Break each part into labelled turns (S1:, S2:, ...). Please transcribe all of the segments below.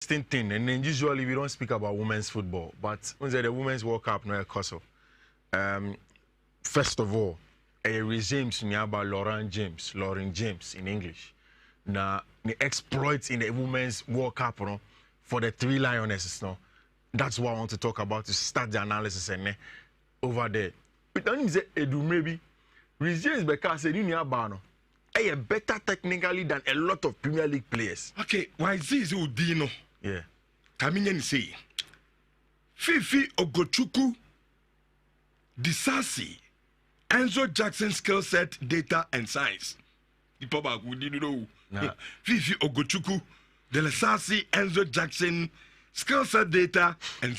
S1: thing, and then usually we don't speak about women's football, but when the Women's World Cup, no, first of all, a regimes about Lauren James in English. Now, the exploits in the Women's World Cup, no, for the three Lionesses, no, that's what I want to talk about to start the analysis and over there. But then say Edu maybe regimes because they are better technically than a lot of Premier League players.
S2: Okay, why is this Udino?
S1: Yeah.
S2: Coming and say Fifi Ogochukwu, Disasi, Enzo Jackson skill set, data and science. The papa who didn't know. Fifi Ogochukwu, Disasi, Enzo Jackson skill set, data and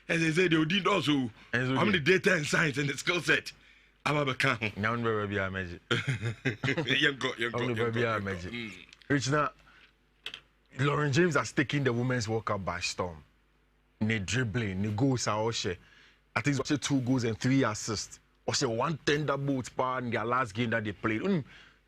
S2: as they said, they did also how many data and science and the skill set. I'm a count.
S1: Now, baby, I imagine.
S2: You
S1: Rich now, Lauren James has taken the Women's World Cup by storm. Ne dribbling, ne goals are all share. I think it's 2 goals and 3 assists. Also 1 tender boat part in their last game that they played.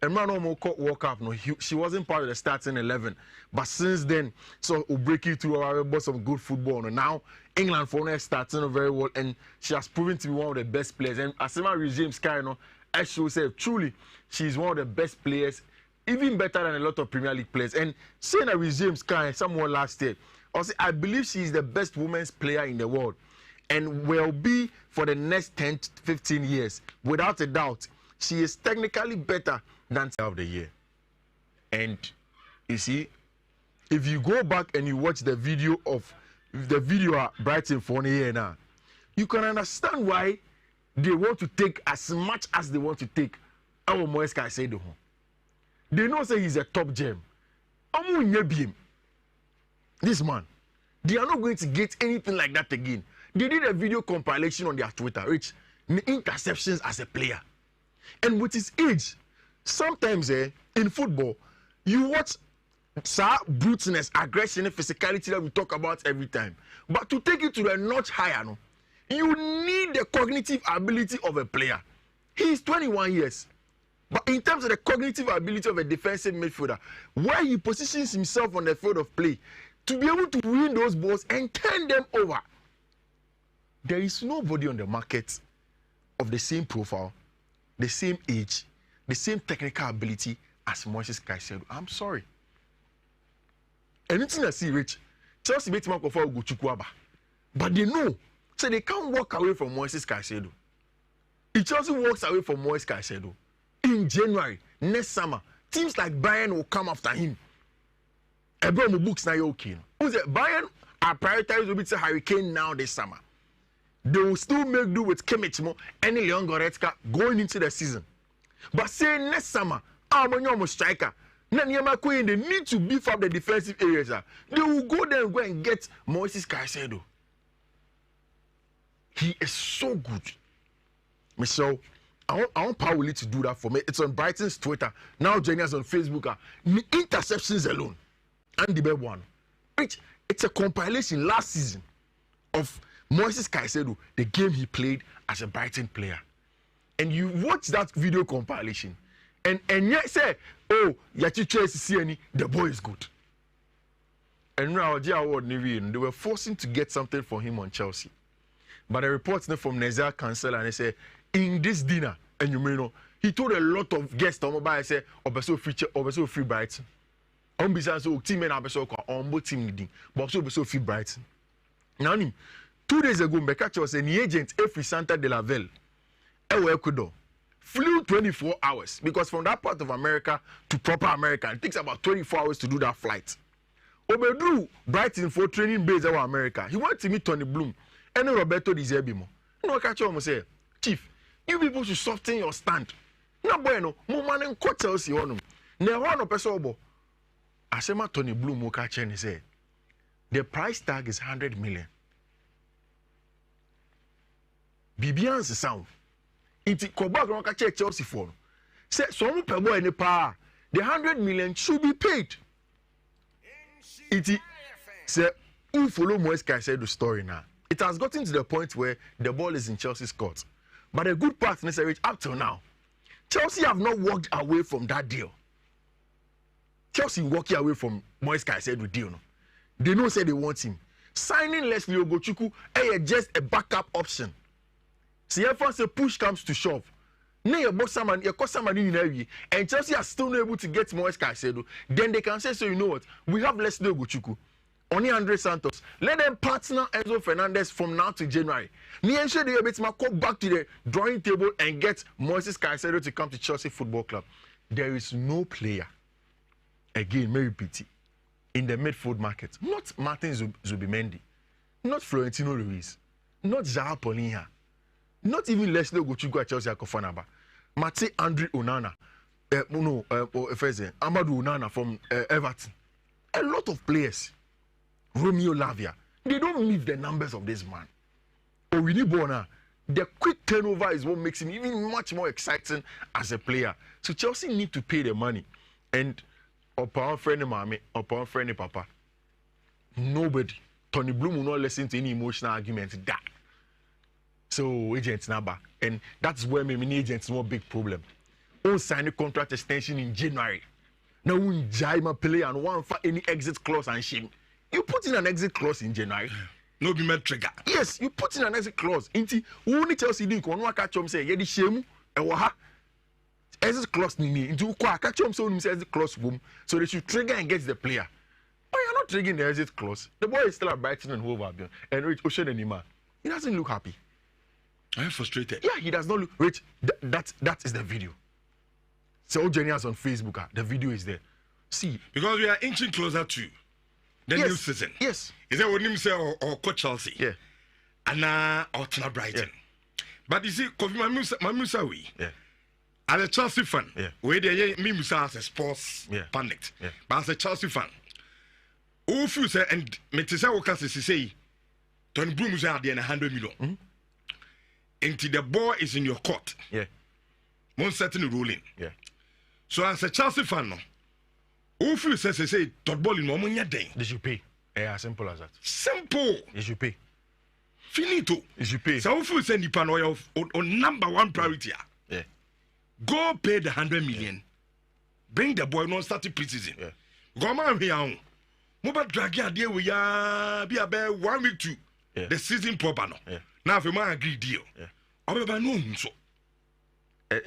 S1: And man, World Cup, no, she wasn't part of the starting 11. But since then, so we'll break it through our some good football. And now England for her starting very well, and she has proven to be one of the best players. And Asema James Kano, as she will say, truly, she's one of the best players, even better than a lot of Premier League players. And saying that with James Kano, someone last year, also I believe she is the best women's player in the world, and will be for the next 10 to 15 years, without a doubt. She is technically better than of the year. And you see, if you go back and you watch the video of Brighton for 1 year now, you can understand why they want to take as much as they want to take our Moise Caicedo. They know say he's a top gem. This man, they are not going to get anything like that again. They did a video compilation on their Twitter, which interceptions as a player. And with his age, sometimes in football, you watch bruteness, aggression, and physicality that we talk about every time. But to take it to a notch higher, no, you need the cognitive ability of a player. He's 21 years. But in terms of the cognitive ability of a defensive midfielder, where he positions himself on the field of play, to be able to win those balls and turn them over, there is nobody on the market of the same profile, the same age, the same technical ability as Moises Caicedo. I'm sorry. Anything I see, Rich, Chelsea beat Marco for Ugochukwu, but they know, so they can't walk away from Moises Caicedo. If Chelsea walks away from Moises Caicedo in January, next summer, teams like Bayern will come after him. Everyone the books now okay. Bayern are prioritized with Hurricane now this summer. They will still make do with Kimmich and Leon Goretzka going into the season. But say next summer, I'm striker. They need to beef up the defensive areas. They will go there and go and get Moises Caicedo. He is so good. Michelle, I want Paoli to do that for me. It's on Brighton's Twitter. Now joining us on Facebook. Interceptions alone. And the best one. It's a compilation last season of Moises Caicedo, the game he played as a Brighton player. And you watch that video compilation, and yet say, oh, the boy is good. And now they were forcing to get something for him on Chelsea. But the reports from Nezar Cancel, and they say, in this dinner, and you may know, he told a lot of guests on say, Obeso free Brighton. Besides, team and Abeso on both team leading, but also free Brighton. Now, 2 days ago, Mbekachi was an agent, Efri Santa de la Velle, Ecuador, flew 24 hours because from that part of America to proper America, it takes about 24 hours to do that flight. Obedu Brighton for training base in America. He went to meet Tony Bloom and Roberto Di Zerbi. No, catch you say, Chief, you people should soften your stand. No bueno, mo man and coach Chelsea on. Ne one of person. Asema Tony Bloom mo catch and say, the price tag is 100 million. Bibian's sound. It's Kobag on catch Chelsea for. Say some people in the power. The 100 million should be paid. It say who follow Moise Caicedo story now. It has gotten to the point where the ball is in Chelsea's court. But the good part necessary up till now, Chelsea have not walked away from that deal. Chelsea walking away from Moise Caicedo deal. No? They know say they want him. Signing Leslie Ogochukwu just a backup option. See, if say push comes to shove, now you bought someone, you cost someone in area, and Chelsea are still not able to get Moise Caicedo, then they can say, so you know what? We have Leslie Ogochukwu, only Andre Santos. Let them partner Enzo Fernandez from now to January. Me ensure they able to go back to the drawing table and get Moise Caicedo to come to Chelsea Football Club. There is no player, again, may repeat it, in the midfield market. Not Martin Zubimendi, not Florentino Luis, not Zaha Polinha, not even Leslie Ogochukwu at Chelsea Akofanaba. Mate Andre Onana, Amadou Onana from Everton. A lot of players. Romeo Lavia. They don't meet the numbers of this man. Owini Bona, the quick turnover is what makes him even much more exciting as a player. So Chelsea need to pay the money. And upon friend mommy, upon friend papa, nobody, Tony Bloom will not listen to any emotional argument. That. So agents number. And that's where many agents no big problem. All sign a contract extension in January. Now we Jaima play and one for any exit clause and shame. You put in an exit clause in January.
S2: No be met trigger.
S1: Yes, you put in an exit clause. Inti only Chelsea didn't come catch him say yedi shame e wo ha. Exit clause ni into kwa catch him so say exit clause boom. So they should trigger and get the player. But you're not triggering the exit clause. The boy is still at Brighton and Hove Albion. And Rich Ocean Anima. He doesn't look happy.
S2: I'm frustrated.
S1: Yeah, he does not look Rich. That is the video. So Jenny has on Facebook. The video is there. See,
S2: because we are inching closer to the new season.
S1: Yes.
S2: Is that what him say or coach Chelsea?
S1: Yeah.
S2: And or Tana Brighton. Yeah. But you see, Kofi Mamusa we.
S1: Yeah.
S2: As a Chelsea fan,
S1: yeah.
S2: We dey me Musa as a sports pundit.
S1: Yeah.
S2: But as a Chelsea fan, who feel say and Metisa Wokas say Tony Bloom say at the end 100 million. Until the ball is in your court.
S1: Yeah.
S2: One certain ruling.
S1: Yeah.
S2: So as a Chelsea fan, no. Who feel say Todd ball in one day?
S1: They should pay. Yeah, simple as that.
S2: Simple.
S1: They should pay.
S2: Finito.
S1: They should pay.
S2: So who feel say Nipan on number one priority?
S1: Yeah.
S2: Go pay the 100 million. Bring the boy non starting preseason.
S1: Yeah.
S2: Go man here. Mobile drag idea we be about 1 week to the season proper no.
S1: Yeah.
S2: Now if you man agree deal.
S1: Yeah.
S2: Obeba no so.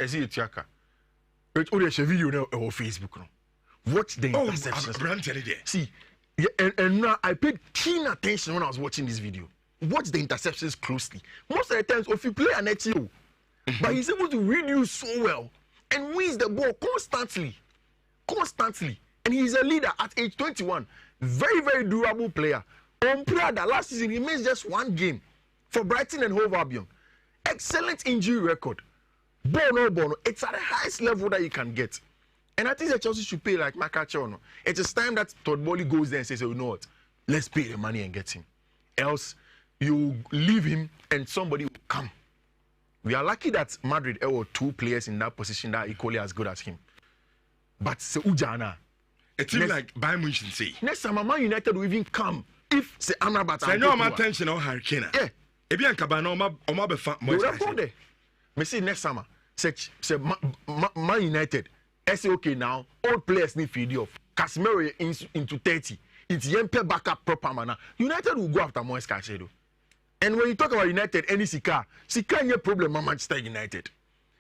S1: See it yaka. But all the video now on Facebook no. Watch the interceptions. See, and now I paid keen attention when I was watching this video. Watch the interceptions closely. Most of the times, if you play an HO, but he's able to read you so well and wins the ball constantly. And he's a leader at age 21. Very, very durable player. On Prada, last season, he missed just one game for Brighton and Hove Albion. Excellent injury record. Bono. It's at the highest level that you can get. And I think that Chelsea should pay like Makacho. It is time that Todd Bowley goes there and says, you know what, let's pay the money and get him. Else, you leave him and somebody will come. We are lucky that Madrid have 2 players in that position that are equally as good as him. But Ujana.
S2: It seems like Bayern Munich say.
S1: Next time, Man United will even come if say Amrabat.
S2: I know my attention on Hurricane.
S1: Yeah.
S2: Ebian Kabano, my befa.
S1: They will go there. Me see next summer. Say Man United. I say okay now. All players need feed off. Casemiro into 30. It's Yempe backup proper man. United will go after Moise Caicedo. And when you talk about United, any Sika any problem at Manchester United.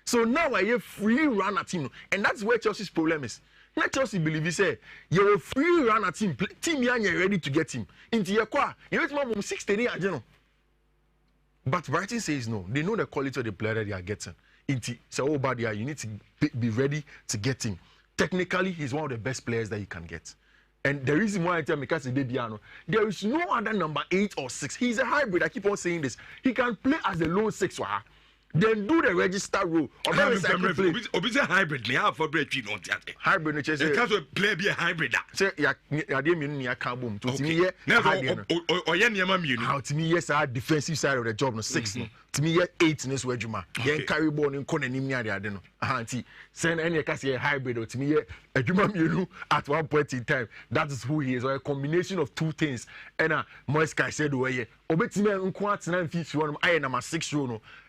S1: So now I have free run at him, and that's where Chelsea's problem is. Not Chelsea believe he say you're a free run at him. Team you're ready to get him into your car. You know 60 agent. But Brighton says no. They know the quality of the player that they are getting. So bad, you need to be ready to get him. Technically, he's one of the best players that you can get. And the reason why I tell Mikasi Debiano, there is no other number 8 or 6. He's a hybrid. I keep on saying this. He can play as a low 6. Then do the register role.
S2: Obviously, hybrid. Hybrid.
S1: You
S2: can't play be a hybrid.
S1: Say, how to me, yes, our defensive side of the job, no 6. To me, 8 in this way, Juma. Then carry ball in corner, I don't know. Send any hybrid or to me, a Juma at one point in time. That is who he is, or a combination of 2 things. And Moise Caicedo, Obetime Nkwat 9 feet, I am 6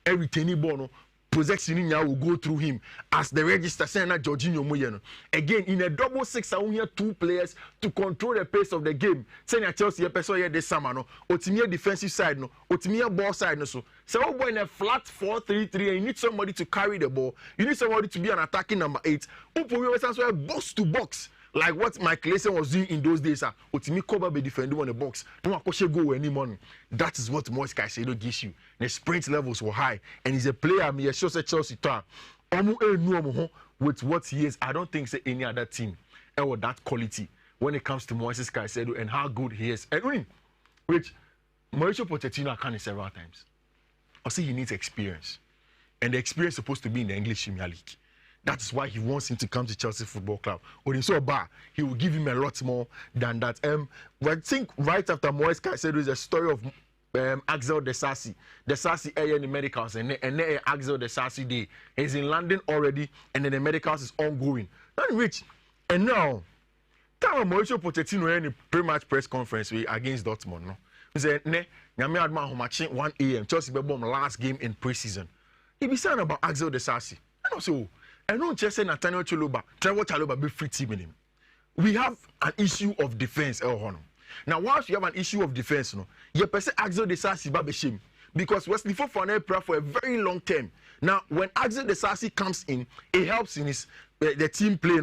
S1: every tiny ball possession in will go through him as the register saying that Jorginho Moyeno. Again, in a double six, I will hear 2 players to control the pace of the game. Saying that Chelsea person here this summer no, Otimiya defensive side no, Otimiya ball side no so. So in a flat 4-3-3 and you need somebody to carry the ball. You need somebody to be an attacking number 8. Upo West Ham box to box. Like what Mike Clayson was doing in those days, Otimi cover be defending on the box. No akoshe go any money. That is what Moise Caicedo gives you. The sprint levels were high, and he's a player. Me sure say Chelsea to with what he is. I don't think say any other team ever that quality when it comes to Moise Caicedo and how good he is. And which Mauricio Pochettino can several times. I see he needs experience, and the experience is supposed to be in the English Premier League. That is why he wants him to come to Chelsea Football Club. When he saw Bar, he will give him a lot more than that. But I think right after Moise Caicedo is a story of Axel Desasi. Desasi in the medicals, and then Axel Desasi day. He's in London already, and then the medicals is ongoing. Not rich. And now, time Mauricio Pochettino in the pre-match press conference against Dortmund. No, he said, "Ne, nyame adma homache 1 a.m. Chelsea be bomb last game in pre-season." He be saying about Axel Desasi. And also. I don't just say Nathaniel Chaloba, Trevor Chaloba be free team in him. We have an issue of defense, Now, once you have an issue of defense, you person Axel Desasi ba be shame because Wesley Fofana play for a very long term. Now, when Axel Desasi comes in, it helps in his the team play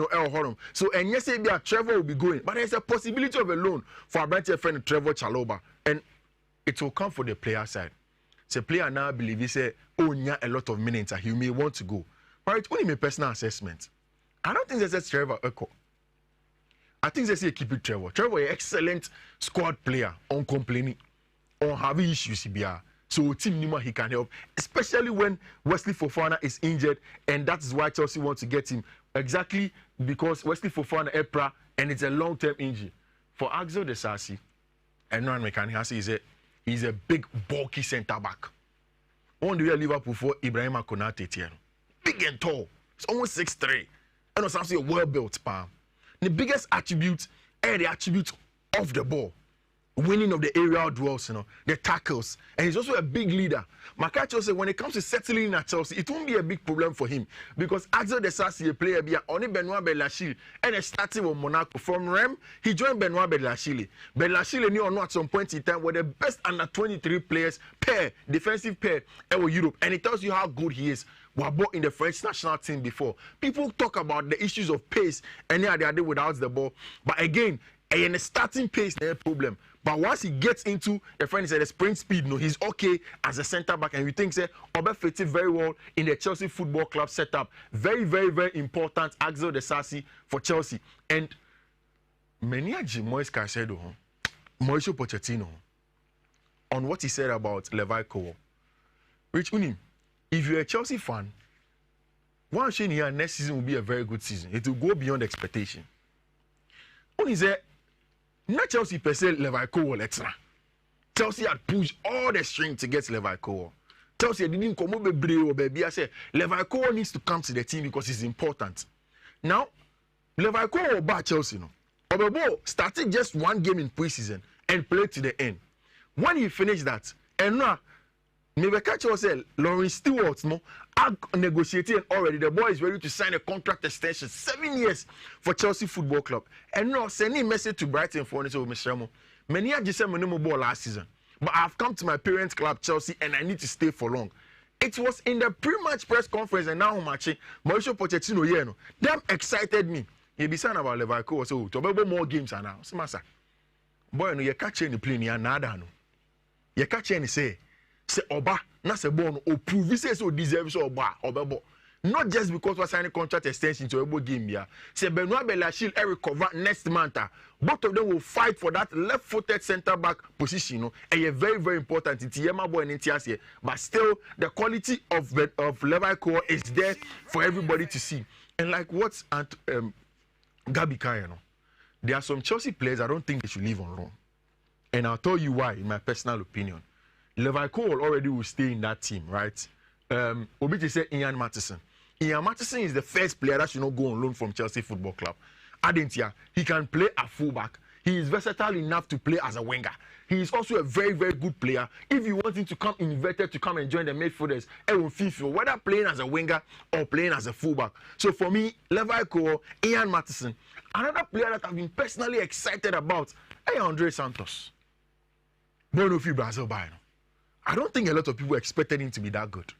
S1: So, and yes, Trevor will be going, but there's a possibility of a loan for our branch friend Trevor Chaloba, and it will come for the player side. So, player now believe he say, oh, yeah, a lot of minutes, he may want to go. But it's only my personal assessment. I don't think there's a Trevor Echo. I think there's a keep it Trevor. Trevor is an excellent squad player, uncomplaining, on having issues. So team Nima he can help, especially when Wesley Fofana is injured, and that is why Chelsea wants to get him. Exactly because Wesley Fofana EPRA, and it's a long-term injury. For Axel Desasi, and no one can say he's a big, bulky centre back. On the way Liverpool for Ibrahima Konate here. Big and tall. It's almost 6'3". And it's also well built, palm. The biggest attribute and the attribute of the ball. Winning of the aerial duels, the tackles. And he's also a big leader. Makacho said when it comes to settling in at Chelsea, it won't be a big problem for him. Because Axel Desasi, a player, only Benoit Bellachille, and starting with Monaco. From Rem, he joined Benoit Bellachille. Bellachille knew or not at some point in time were the best under 23 players pair, defensive pair, ever Europe. And it tells you how good he is. Were bought in the French national team before. People talk about the issues of pace and they are without the ball. But again, in the starting pace, there's a problem. But once he gets into the friend said the sprint speed, he's okay as a centre back. And we think say Obe fits very well in the Chelsea Football Club setup. Very, very, very important Axel Desasi for Chelsea. And Meniaji Moise Caicedo, Mauricio Pochettino, on what he said about Levi Kowo. Rich Unim. If you're a Chelsea fan, one thing here next season will be a very good season. It will go beyond expectation. Only say, not Chelsea per se Levi Kowo extra. Chelsea had pushed all the strength to get Levi Kowo. Chelsea didn't come over baby. I say Levi Kowo needs to come to the team because it's important. Now, Levi Kowo back Chelsea Obebo started just 1 game in preseason and played to the end. When he finished that, and now maybe catch yourself, Lawrence Stewart, negotiating already. The boy is ready to sign a contract extension, 7 years for Chelsea Football Club. And now sending a message to Brighton for Mr. Remo. Many of just said no ball last season, but I've come to my parents' club Chelsea and I need to stay for long. It was in the pre-match press conference and now matching Mauricio Pochettino. Them excited me. He be saying about Levi Kowo, so to more games are now. Massa, boy, no, you catch any plane here, nada no. You catch any say. Say Oba, not say born or prove say so deserves Oba, Obebo. Not just because we're signing contract extension to a game here. Say Benoit Bellachille Eric cover next month. Both of them will fight for that left-footed centre back position. And you're very, very important. It's Yema boy and Intias. But still, the quality of Levi Kowo is there for everybody to see. And like what's at Gabi Kaya, there are some Chelsea players I don't think they should leave on loan. And I'll tell you why, in my personal opinion. Levi Kowo already will stay in that team, right? Obiti said Ian Matheson. Ian Matheson is the first player that should not go on loan from Chelsea Football Club. Adentia, he can play a fullback. he is versatile enough to play as a winger. He is also a very, very good player. If you want him to come inverted to come and join the midfielders, whether playing as a winger or playing as a fullback. So for me, Levi Cole, Ian Matheson, another player that I've been personally excited about, Andre Santos. Bonofi Brazil Bayern. I don't think a lot of people expected him to be that good.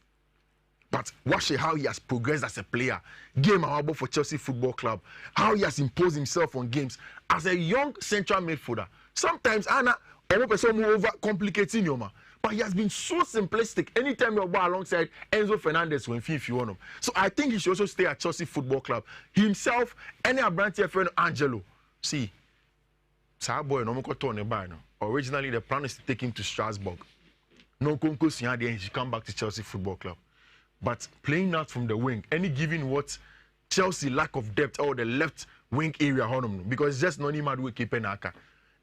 S1: But watch how he has progressed as a player. Game hour for Chelsea Football Club. How he has imposed himself on games as a young central midfielder. Sometimes Anna over complicating you, but he has been so simplistic. Anytime you're alongside Enzo Fernandez when you want him. So I think he should also stay at Chelsea Football Club. Himself, any Abrantia friend Angelo. See, boy no originally the plan is to take him to Strasbourg. No concourse and he should come back to Chelsea Football Club. But playing out from the wing, any given what Chelsea lack of depth or the left wing area, because it's just not him to keep Naka.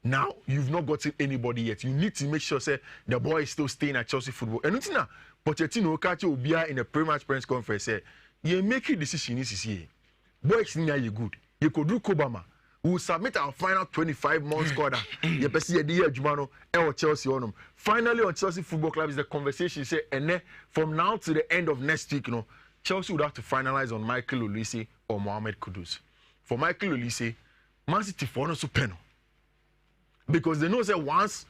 S1: Now you've not gotten anybody yet. You need to make sure say the boy is still staying at Chelsea Football. And it's not, but you catch will be in a pre-match press conference. Say you make a decision this year. Boys, you good. You could do Kobama. We will submit our final 25 months quarter. You can see the Jumano or Chelsea on them. Finally, on Chelsea Football Club is the conversation. Say, and then from now to the end of next week, Chelsea would have to finalize on Michael Olise or Mohamed Kudus. For Michael Olise, Man City for no penal. Because they know that once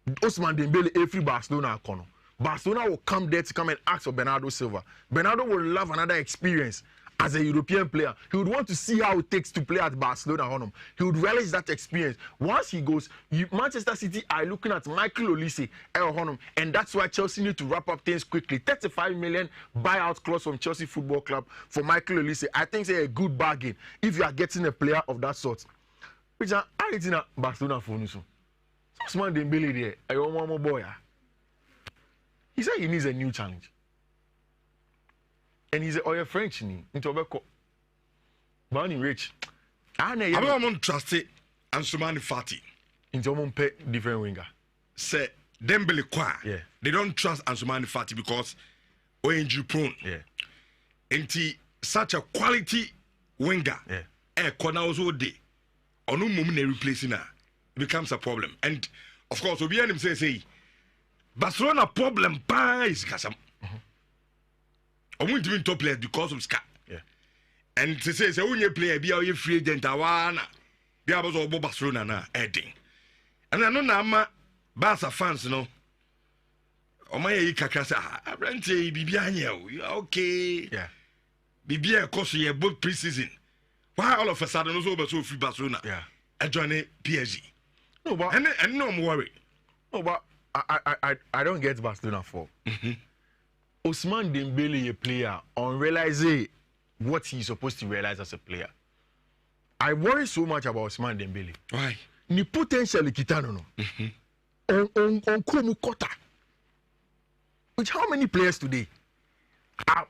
S1: Ousmane Dembele every Barcelona corner, Barcelona will come there to come and ask for Bernardo Silva. Bernardo will love another experience. As a European player, he would want to see how it takes to play at Barcelona. He would relish that experience. Once he goes, Manchester City are looking at Michael Olise, and that's why Chelsea need to wrap up things quickly. 35 million buyout clause from Chelsea Football Club for Michael Olise. I think it's a good bargain if you are getting a player of that sort. Which are in Barcelona for Nusu. Ousmane Dembele there, I want one more boy. He said he needs a new challenge. And he said, "Oh, you're French, into Obeko." But rich. I
S2: don't trust it. And Soumani Fati.
S1: Into Ompe different winger.
S2: Say Dembele kwa.
S1: Yeah.
S2: They don't trust Soumani Fati because injury prone.
S1: Yeah.
S2: And such a quality winger.
S1: Yeah.
S2: Corner also day. On no moment replacing her. It becomes a problem. And of course, we him say Barcelona problem is Kasam. I'm going to be top players because of Ska.
S1: Yeah.
S2: And to say, when you play, be a free agent, Awana, be able to go Barcelona now, heading. And I know now, Barca fans, oh my, Kakasa, I ran to Bibiania, okay.
S1: Yeah.
S2: Bibia, course, you have both preseason. Why all of a sudden, also so free Barcelona?
S1: Yeah.
S2: I join PSG.
S1: No, but
S2: and no, I'm worried.
S1: No, but I don't get Barcelona for. Ousmane Dembele, a player, on realizing what he's supposed to realize as a player. I worry so much about Ousmane Dembele.
S2: Why?
S1: Ni potential kitano no. On Kumu Kota. Which how many players today are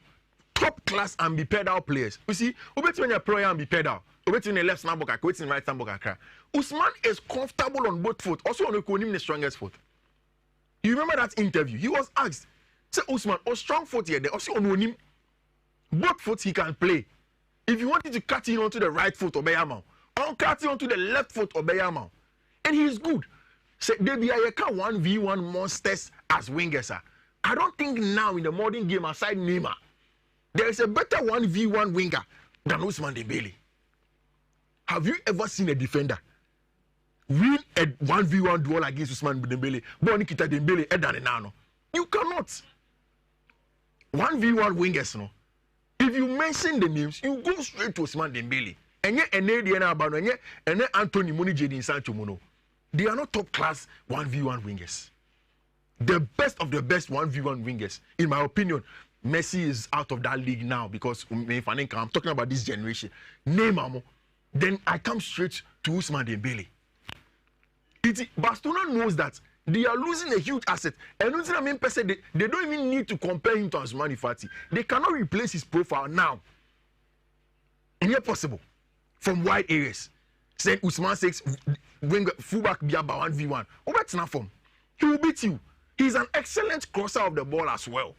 S1: top class and ambipedal players? You see, when you're player ambipedal, when the left snap back, when right snap back. Ousmane is comfortable on both foot. Also on the strongest foot. You remember that interview? He was asked. Say Ousmane, strong foot here. They also on him. Both foot he can play. If you wanted to cut in onto the right foot, obey Yamau. Or cut in onto the left foot, obey Yamau. And he is good. Say they be a 1v1 monsters as wingers. I don't think now in the modern game aside Neymar, there is a better 1v1 winger than Ousmane Dembele. Have you ever seen a defender win a 1v1 duel against Ousmane Dembele? Bonikita Dembele, Edan Enano. You cannot. 1v1 wingers, no. If you mention the names, you go straight to Ousmane Dembele. And yet, and Anthony Moni Jadon Sancho Mono. They are not top class 1v1 wingers. The best of the best 1v1 wingers, in my opinion, Messi is out of that league now because I'm talking about this generation. Neymar, then I come straight to Ousmane Dembele. Barcelona knows that they are losing a huge asset. And they don't even need to compare him to Ousmane Fati. They cannot replace his profile now. And yet possible. From wide areas. Saying Ousmane 6, fullback Biaba 1v1. Oh, that's not from. He will beat you. He's an excellent crosser of the ball as well.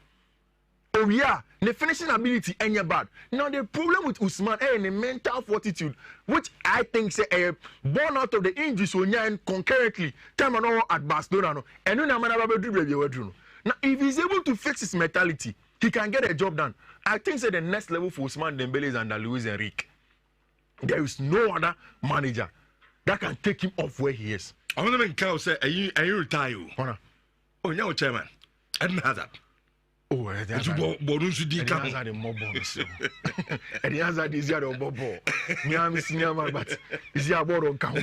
S1: Oh yeah, the finishing ability any bad. Now the problem with Usman and the mental fortitude, which I think say born out of the injuries when you concurrently time and all at Barcelona no, and then I'm now if he's able to fix his mentality, he can get a job done. I think say the next level for Usman Dembele is under Luis Enrique. There is no other manager that can take him off where he is.
S2: I want to make Kyle say, are you retired? Oh, no, chairman. Eden Hazard.
S1: Oh, that's the more bonus. And the answer is the ball. Miami senior man, but is the board on count?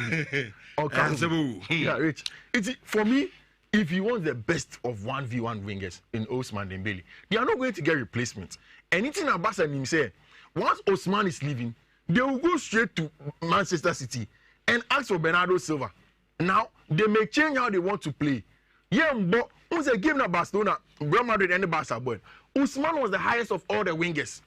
S1: Yeah, Rich. It's for me. If you want the best of 1v1 wingers in Ousmane Dembele, they are not going to get replacements. Anything Abbas and him say, once Ousmane is leaving, they will go straight to Manchester City and ask for Bernardo Silva. Now they may change how they want to play. Yeah, but once they give na Barcelona, Real Madrid and the Barca boy, Ousmane was the highest of all the wingers.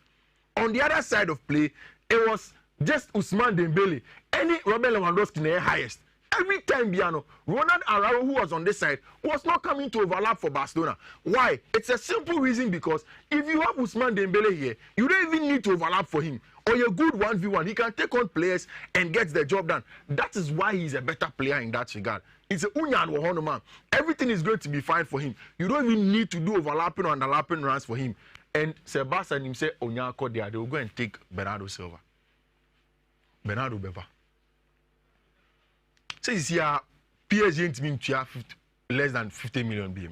S1: On the other side of play, it was just Ousmane Dembele. Any Robert Lewandowski the highest. Every time Biano, Ronald Araujo, who was on this side, was not coming to overlap for Barcelona. Why? It's a simple reason because if you have Ousmane Dembele here, you don't even need to overlap for him. Or you're good 1v1, he can take on players and get the job done. That is why he's a better player in that regard. It's a Unyan Wahono man. Everything is going to be fine for him. You don't even need to do overlapping or underlapping runs for him. And Sebastian him say Onyako there, they will go and take Bernardo Silva. Bernardo Beva. Says here PSG ain't mean to have less than 50 million BM.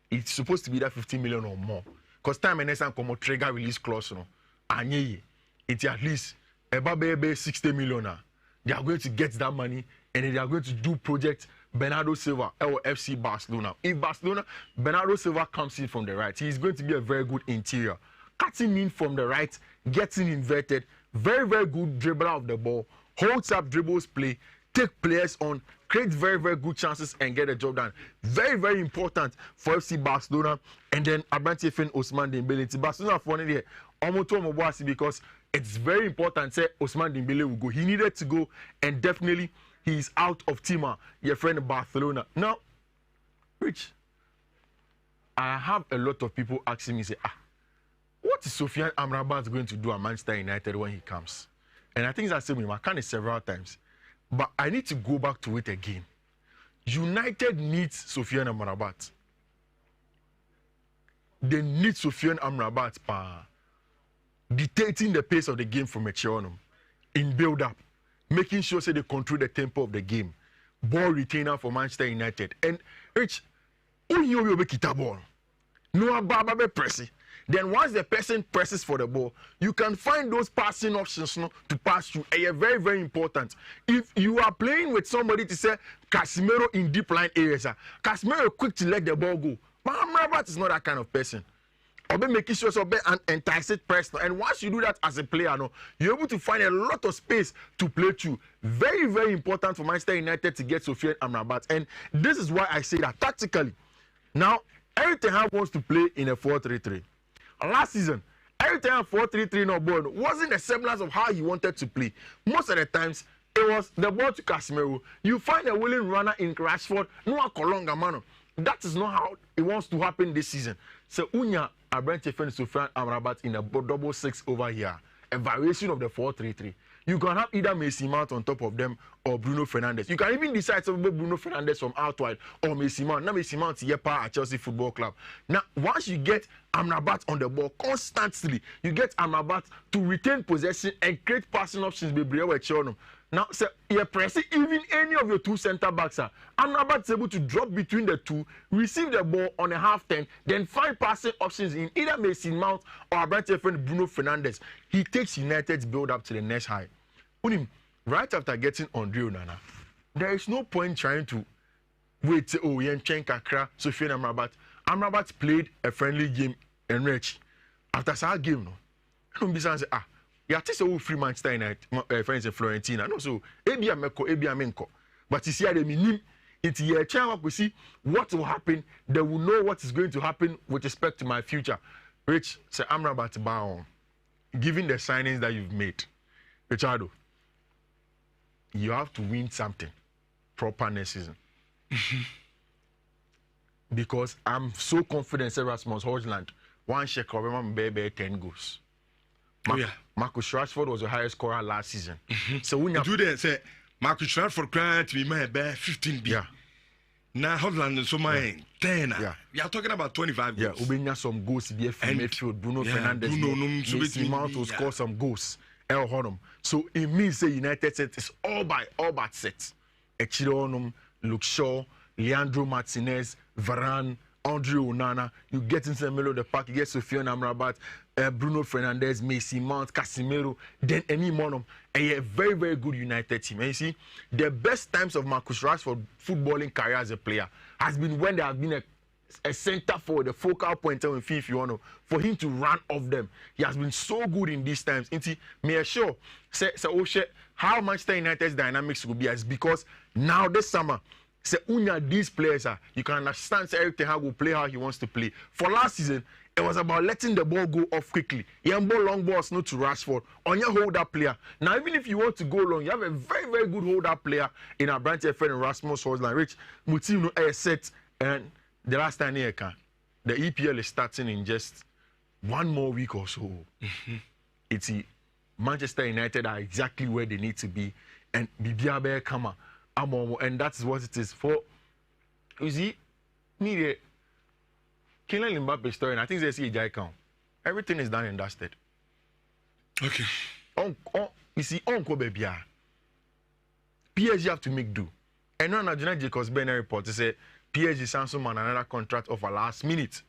S1: It's supposed to be that 50 million or more. Because time and next come trigger release clause, no. And it's at least about 60 million. They are going to get that money and they are going to do project Bernardo Silva or FC Barcelona. If Bernardo Silva comes in from the right, he is going to be a very good interior. Cutting in from the right, getting inverted, very, very good dribbler of the ball, holds up dribbles play, take players on, create very, very good chances and get the job done. Very, very important for FC Barcelona. And then Abranti Fen Ousmane Dembele. Barcelona for there, almost because it's very important. Say Ousmane Dembele will go. He needed to go, and definitely he's out of Tima, your friend Barcelona. Now, Rich, I have a lot of people asking me, say, what is Sofiane Amrabat going to do at Manchester United when he comes? And I think that's the same. I can't several times. But I need to go back to it again. United needs Sofiane Amrabat. They need Sofiane Amrabat dictating the pace of the game from Echeonum in build-up, making sure they control the tempo of the game. Ball retainer for Manchester United. And Rich, who you will be ball? No Baba pressing. Then once the person presses for the ball, you can find those passing options to pass through. And they're very, very important. If you are playing with somebody to say Casemiro in deep line areas, Casemiro quick to let the ball go. But Amrabat is not that kind of person. Or be making sure so be an enticing person. And once you do that as a player, you're able to find a lot of space to play through. Very, very important for Manchester United to get Sofiane Amrabat. And this is why I say that tactically. Now, Eric Ten Hag wants to play in a 4-3-3. Last season, every time 4-3-3 no ball wasn't the semblance of how he wanted to play. Most of the times, it was the ball to Casemiro. You find a willing runner in Rashford, no Kolonga mano. That is not how it wants to happen this season. So Unya Abrante Fen Sofiane Amrabat in a double 6 over here, a variation of the 4-3-3. You can have either Mason Mount on top of them or Bruno Fernandes. You can even decide to move Bruno Fernandes from out wide or Mason Mount. Now Mason Mount is at Chelsea Football Club. Now, once you get Amrabat on the ball constantly, you get Amrabat to retain possession and create passing options. Now, so you're pressing even any of your two center backs. Amrabat is able to drop between the two, receive the ball on a half turn, then find passing options in either Mason Mount or Abrante friend Bruno Fernandes. He takes United's build up to the next high. Right after getting Andre Onana, there is no point trying to wait. Yen Kakra, Sofiane Amrabat. Amrabat played a friendly game in Rich. After that game, I don't be saying, you are still free Manchester United, friends in Florentina. No, so Ebia Meko, Ebia Menko. But you see, at the minimum, it's a chance we see what will happen. They will know what is going to happen with respect to my future. Rich, say Amrabat Baon, given the signings that you've made, Richardo, you have to win something proper next season. Because I'm so confident Erasmus Hojland one check over baby 10 goals. Marcus Rashford was the highest scorer last season. So when you
S2: do that, say Marcus Rashford crying to be my bear 15 B.
S1: Yeah.
S2: Now Holland is so mine 10.
S1: Yeah.
S2: We are talking about 25 goals.
S1: Yeah, Ubenya some goals to be from midfield. Bruno Fernandes, Mason Mount will score some goals. El Honum. So it means the United set is all but set. Echironum, Luke Shaw, Leandro Martinez, Varane, Andre Onana. You get into the middle of the park, you get Sofiane Amrabat, Bruno Fernandes, Mason Mount, Casemiro, then any one a very, very good United team. And you see, the best times of Marcus Rashford footballing career as a player has been when there has been a center forward, the focal point in FIFA, you know, for him to run off them. He has been so good in these times. Me sure say how Manchester United's dynamics will be as because now this summer, say these players are you can understand say everything how will play how he wants to play. For last season, it was about letting the ball go off quickly. Long balls not to Rashford. On your hold-up player. Now, even if you want to go long, you have a very, very good hold-up player in our branch friend Rasmus Hojlund. Rich Moutinho set and the last time the EPL is starting in just 1 more week or so. It's Manchester United are exactly where they need to be, and Bibiabe Kama, and that's what it is for. You see, me Kylian Mbappe story, and I think they see a count. Everything is done and dusted.
S2: Okay.
S1: You see, Uncle Baby, PSG have to make do. And now Nigerian Jacobs Ben report to say PSG Samsung man another contract offer last minute.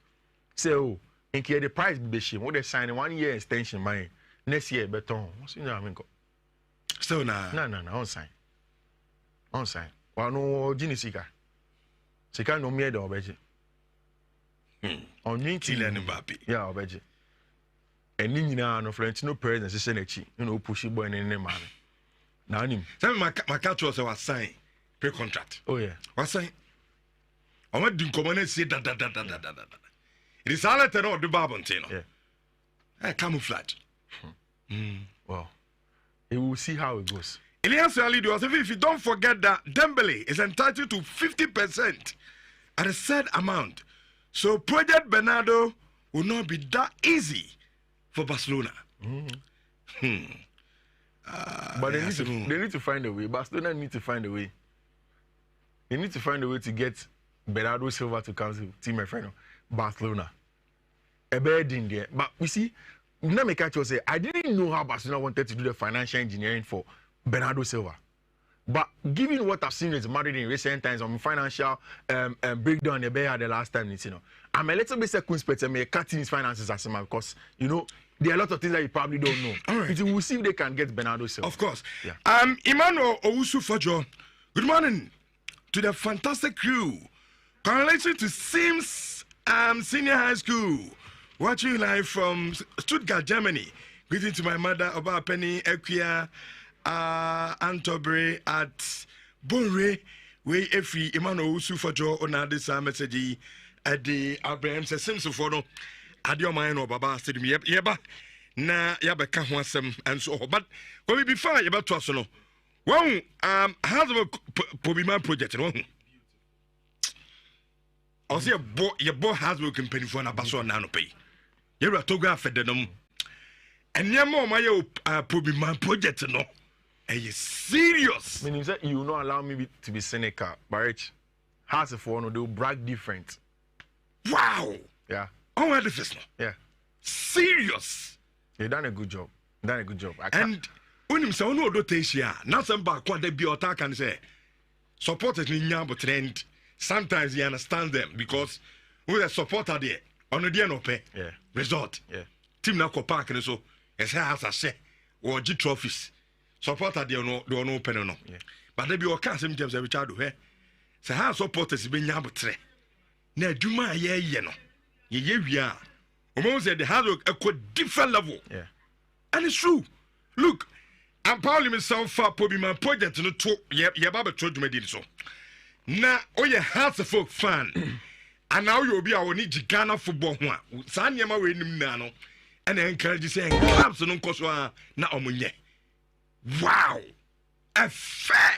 S1: Say, oh, in case the price be shame, what they sign 1 year extension, man. Next year, better. What's in there?
S2: So now.
S1: No, on sign. On sign. Well, no, Gini Sika. Sika no me the obeji. On
S2: Kylian Mbappe.
S1: Yeah, obeji. And you know, no Florentino Perez and Sesenechi, you know, pushy boy and any man. Now him.
S2: Tell me, my catch was sign pre-contract.
S1: Oh yeah.
S2: Was sign. I want to come and say that. It is all that all the Babantino.
S1: Yeah.
S2: Camouflage.
S1: Well, we will see how it goes.
S2: Elias Ali was if you don't forget that Dembele is entitled to 50% at a set amount. So Project Bernardo will not be that easy for Barcelona.
S1: But they need to find a way. Barcelona need to find a way. They need to find a way to get Bernardo Silva to come to team my friend Barcelona. A bad in there. But we see, say I didn't know how Barcelona wanted to do the financial engineering for Bernardo Silva. But given what I've seen is Madrid in recent times on financial breakdown they had the last time, you know, I'm a little bit circumspect and cutting his finances as well because you know there are a lot of things that you probably don't know.
S2: All right.
S1: We'll see if they can get Bernardo Silva.
S2: Of course.
S1: Yeah.
S2: Emmanuel Owusu Fajo, good morning to the fantastic crew. Congratulations to Sims Senior High School. Watching live from Stuttgart, Germany. Greeting to my mother, Oba Penny Equia Antobre at Bonre. We every Emmanuel Owusu Fajo on this message at the Abraham Sims for no. Adio mind or Baba said me, yeba, na yaba kahwasem and so. But when we be fine about to us, no. Well, how's the Pobima project? No, I see your boy has work in penny for an abaso nano pay. You're a toga fed them. And your mom, my Pobima project, no. Are you serious?
S1: Meaning that you not allow me to be cynical, but Rich, has a phone, they'll brag different.
S2: Wow.
S1: Yeah.
S2: Oh, what is this?
S1: Yeah.
S2: Serious.
S1: You done a good job.
S2: And when you say, no, don't take here. Now, some back what they be attack and say, supporters in Yambo trend. Sometimes you understand them because with a supporter there, on the day no pay.
S1: Yeah.
S2: Result.
S1: Yeah.
S2: Team na park and so, as I say, or G trophies. Supporter there no pen no.
S1: Yeah.
S2: But they be all kinds of every child who say, how supporters be Yambo trend. Now, do my yeah, no. Yeah. Almost said the hard work a different level.
S1: Yeah.
S2: And it's true. Look, I'm probably myself for probably my project no to yeah baba told me did so. Now, oh yeah, half a folk fan. And now you'll be our need Ghana football one. Sanyama we no and encourage saying clubs no cause na omunye. Wow. A fair